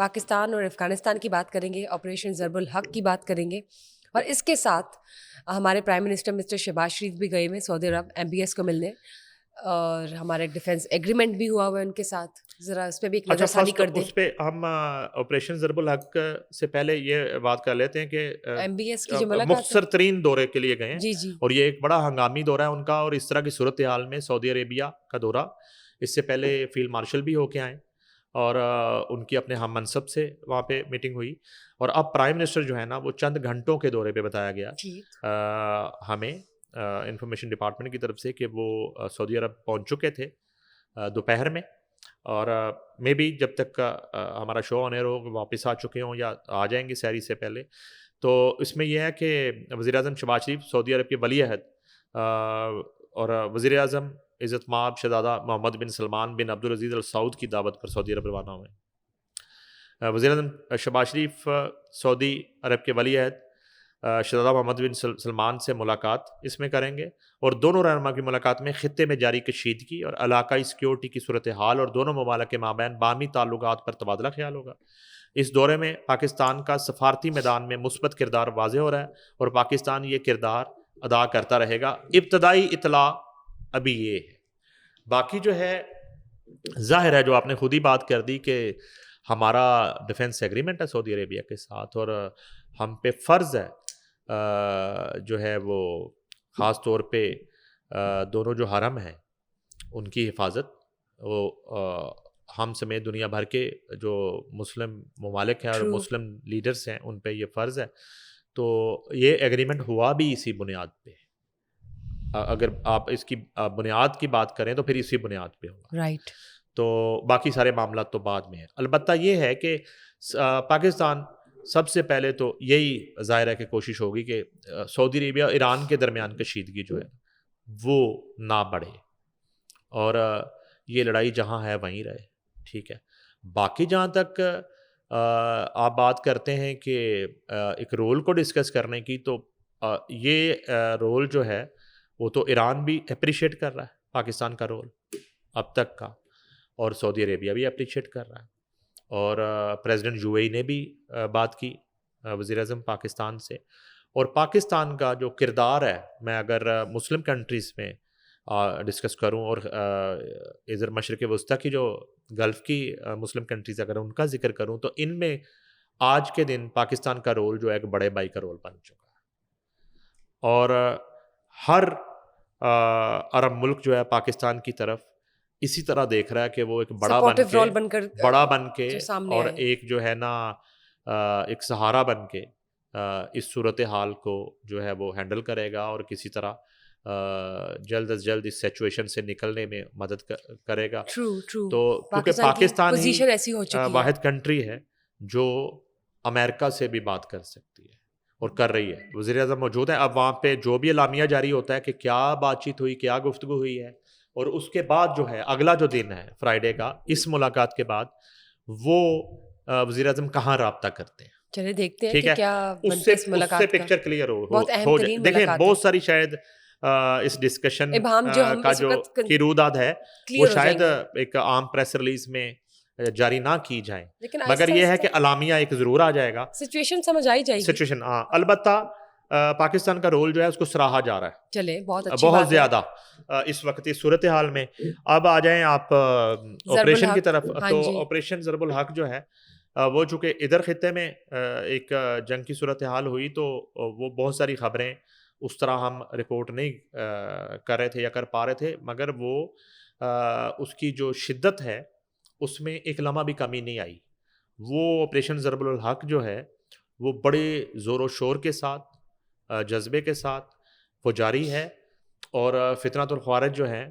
پاکستان اور افغانستان کی بات کریں گے, آپریشن ضرب الحق کی بات کریں گے, اور اس کے ساتھ ہمارے پرائم منسٹر مسٹر شہباز شریف بھی گئے ہوئے سعودی عرب MBS کو ملنے, اور ہمارے ڈیفینس ایگریمنٹ بھی ہوا ہوا ہے ان کے ساتھ. ذرا اس پہ بھی ایک نظر ثانی کر دیں. اس پہ ہم آپریشن ضرب الحق سے پہلے یہ بات کر لیتے ہیں کہ MBS کی جو ملاقات مختصر ترین دورے کے لیے گئے ہیں, جی جی, اور یہ ایک بڑا ہنگامی دورہ ہے ان کا, اور اس طرح کی صورتحال میں سعودی عربیہ کا دورہ, اس سے پہلے فیلڈ مارشل بھی ہو کے آئے, اور ان کی اپنے ہم منصب سے وہاں پہ میٹنگ ہوئی, اور اب پرائم منسٹر جو ہے نا وہ چند گھنٹوں کے دورے پہ بتایا گیا ہمیں انفارمیشن ڈپارٹمنٹ کی طرف سے کہ وہ سعودی عرب پہنچ چکے تھے دوپہر میں, اور مے بی جب تک ہمارا شو آن ایئر ہو واپس آ چکے ہوں یا آ جائیں گے سحری سے پہلے. تو اس میں یہ ہے کہ وزیر اعظم شہباز شریف سعودی عرب کے ولی عہد اور وزیر اعظم عزت مآب شہزادہ محمد بن سلمان بن عبدالعزیز ال سعود کی دعوت پر سعودی عرب روانہ ہوئے. وزیر اعظم شہباز شریف سعودی عرب کے ولی عہد شہزادہ محمد بن سلمان سے ملاقات اس میں کریں گے, اور دونوں رہنما کی ملاقات میں خطے میں جاری کشیدگی اور علاقائی سیکیورٹی کی صورتحال اور دونوں ممالک کے مابین باہمی تعلقات پر تبادلہ خیال ہوگا. اس دورے میں پاکستان کا سفارتی میدان میں مثبت کردار واضح ہو رہا ہے, اور پاکستان یہ کردار ادا کرتا رہے گا. ابتدائی اطلاع ابھی یہ ہے, باقی جو ہے ظاہر ہے جو آپ نے خود ہی بات کر دی کہ ہمارا ڈیفینس ایگریمنٹ ہے سعودی عربیہ کے ساتھ, اور ہم پہ فرض ہے جو ہے وہ خاص طور پہ دونوں جو حرم ہیں ان کی حفاظت, وہ ہم سمیت دنیا بھر کے جو مسلم ممالک ہیں اور مسلم لیڈرز ہیں ان پہ یہ فرض ہے. تو یہ ایگریمنٹ ہوا بھی اسی بنیاد پہ, اگر آپ اس کی بنیاد کی بات کریں تو پھر اسی بنیاد پہ ہوگا, رائٹ. تو باقی سارے معاملات تو بعد میں ہیں. البتہ یہ ہے کہ پاکستان سب سے پہلے تو یہی ظاہر ہے کہ کوشش ہوگی کہ سعودی عربیہ اور ایران کے درمیان کشیدگی جو ہے وہ نہ بڑھے, اور یہ لڑائی جہاں ہے وہیں رہے. ٹھیک ہے, باقی جہاں تک آپ بات کرتے ہیں کہ ایک رول کو ڈسکس کرنے کی, تو یہ رول جو ہے وہ تو ایران بھی اپریشیٹ کر رہا ہے پاکستان کا رول اب تک کا, اور سعودی عربیہ بھی اپریشیٹ کر رہا ہے, اور پریزیڈنٹ UAE نے بھی بات کی وزیر اعظم پاکستان سے. اور پاکستان کا جو کردار ہے, میں اگر مسلم کنٹریز میں ڈسکس کروں اور ادھر مشرق وسطیٰ کی جو گلف کی مسلم کنٹریز اگر ان کا ذکر کروں, تو ان میں آج کے دن پاکستان کا رول جو ہے ایک بڑے بھائی کا رول بن چکا ہے, اور ہر عرب ملک جو ہے پاکستان کی طرف اسی طرح دیکھ رہا ہے کہ وہ ایک بڑا بن کے اور ایک جو ہے نا ایک سہارا بن کے اس صورتحال کو جو ہے وہ ہینڈل کرے گا, اور کسی طرح جلد از جلد اس سچویشن سے نکلنے میں مدد کرے گا. تو کیونکہ پاکستان ہی واحد کنٹری ہے جو امریکہ سے بھی بات کر سکتی ہے اور کر رہی ہے. وزیر اعظم موجود ہیں, اب وہاں پہ جو بھی اعلامیہ جاری ہوتا ہے کہ کیا بات چیت ہوئی, کیا گفتگو ہوئی ہے, اور اس کے بعد جو ہے اگلا جو دن ہے فرائیڈے کا, اس ملاقات کے بعد وہ وزیر اعظم کہاں رابطہ کرتے ہیں. چلے دیکھتے ہیں کہ کیا اس سے پکچر کلیئر ہو جائے. دیکھیں بہت ساری شاید اس ڈسکشن کا جو کی روداد ہے وہ شاید ایک عام پریس ریلیز میں جاری نہ کی جائیں, مگر یہ ہے کہ اعلامیہ ایک ضرور آ جائے گا, سچویشن سمجھ آئی جائے گی. سچویشن البتہ پاکستان کا رول جو ہے اس کو سراہا جا رہا ہے, چلے بہت زیادہ اس وقت اس صورتحال میں. اب آ جائیں آپ آپریشن کی طرف. تو آپریشن ضرب الحق جو ہے وہ چونکہ ادھر خطے میں ایک جنگ کی صورتحال ہوئی, تو وہ بہت ساری خبریں اس طرح ہم رپورٹ نہیں کر رہے تھے یا کر پا رہے تھے, مگر وہ اس کی جو شدت ہے اس میں ایک لمحہ بھی کمی نہیں آئی. وہ آپریشن ضرب الحق جو ہے وہ بڑے زور و شور کے ساتھ, جذبے کے ساتھ وہ جاری ہے, اور فتنۃ الخوارج جو ہیں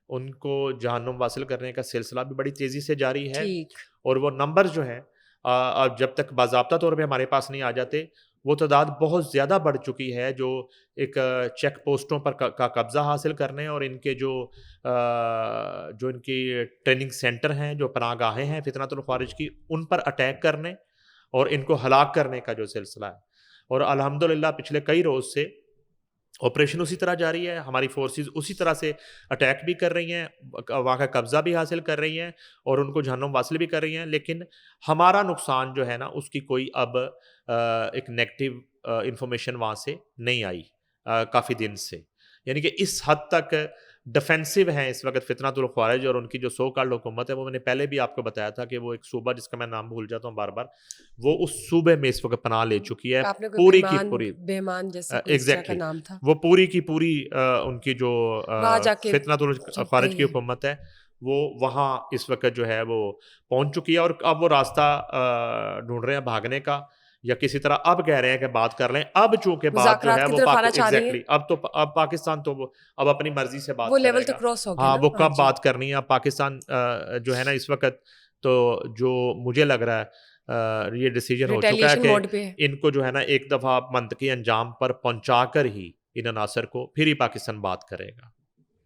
ان کو جہنم واصل کرنے کا سلسلہ بھی بڑی تیزی سے جاری ہے. اور وہ نمبر جو ہیں جب تک باضابطہ طور پہ ہمارے پاس نہیں آ جاتے, وہ تعداد بہت زیادہ بڑھ چکی ہے جو ایک چیک پوسٹوں پر کا قبضہ حاصل کرنے, اور ان کے جو ان کی ٹریننگ سینٹر ہیں, جو پناہ گاہیں ہیں فتنۃ الخوارج کی, ان پر اٹیک کرنے اور ان کو ہلاک کرنے کا جو سلسلہ ہے. اور الحمدللہ پچھلے کئی روز سے آپریشن اسی طرح جاری ہے, ہماری فورسز اسی طرح سے اٹیک بھی کر رہی ہیں, وہاں کا قبضہ بھی حاصل کر رہی ہیں اور ان کو جہنم واصل بھی کر رہی ہیں, لیکن ہمارا نقصان جو ہے نا اس کی کوئی اب ایک نیگیٹو انفارمیشن وہاں سے نہیں آئی کافی دن سے. یعنی کہ اس حد تک ڈیفینسو ہیں اس وقت فتنۃ الخوارج, اور ان کی جو سو کالڈ حکومت ہے وہ میں نے پہلے بھی آپ کو بتایا تھا کہ وہ ایک صوبہ جس کا میں نام بھول جاتا ہوں بار بار, وہ اس صوبے میں اس وقت پناہ لے چکی ہے آپ نے کوئی پوری کی پوری. بیمان جیسے کوئی اس طرح کا ایگزیکٹلی نام تھا, وہ پوری کی پوری ان کی جو وہاں جا کے فتنۃ الخوارج کی حکومت ہے وہ وہاں اس وقت جو ہے وہ پہنچ چکی ہے, اور اب وہ راستہ ڈھونڈ رہے ہیں بھاگنے کا, یا کسی طرح اب کہہ رہے ہیں کہ بات کر لیں. اب چونکہ بات جو ہے مذاکرات کی وہ طرف آنا چاہ رہی ہیں, ایگزیکٹلی اب پاکستان تو اب اپنی مرضی سے بات وہ کرے لیول تو گا. کراس ہو گیا ہاں نا. وہ کب بات کرنی ہے. اب پاکستان جو ہے نا اس وقت تو جو مجھے لگ رہا ہے یہ ڈیسیجن ہو چکا ہے ریٹیلیشن کہ موڈ پہ ہے. ان کو جو ہے نا ایک دفعہ منطقی انجام پر پہنچا کر ہی ان عناصر کو پھر ہی پاکستان بات کرے گا.